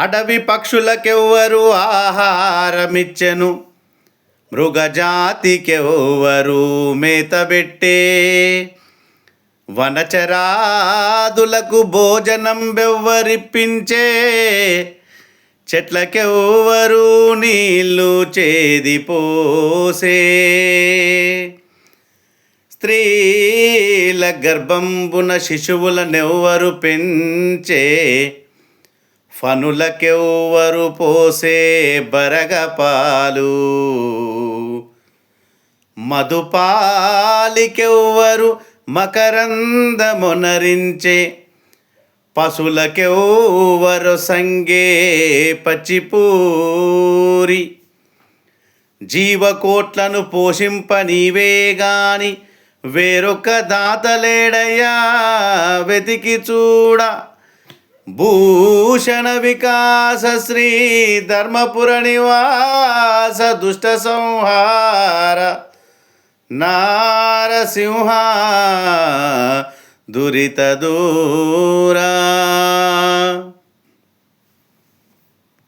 అడవి పక్షులకెవ్వరు ఆహారమిచ్చెను, మృగజాతికెవ్వరు మేతబెట్టే, వనచరాదులకు భోజనం బెవ్వరిప్పించే, చెట్లకెవ్వరు నీళ్ళు చేదిపోసే, స్త్రీల గర్భంబున శిశువులనెవ్వరు పెంచే, ఫనులకెవ్వరు పోసే బరగపాలు, మధుపాలికెవ్వరు మకరందమునరించే, పశులకెవ్వరు సంగే పచ్చిపూరి. జీవకోట్లను పోషింప నీవే గాని వేరొక దాతలేడయ్యా, వెతికి చూడ. భూషణ వికాస శ్రీ ధర్మపుర నివాస దుష్ట సంహార నారసింహ దురిత దూరా.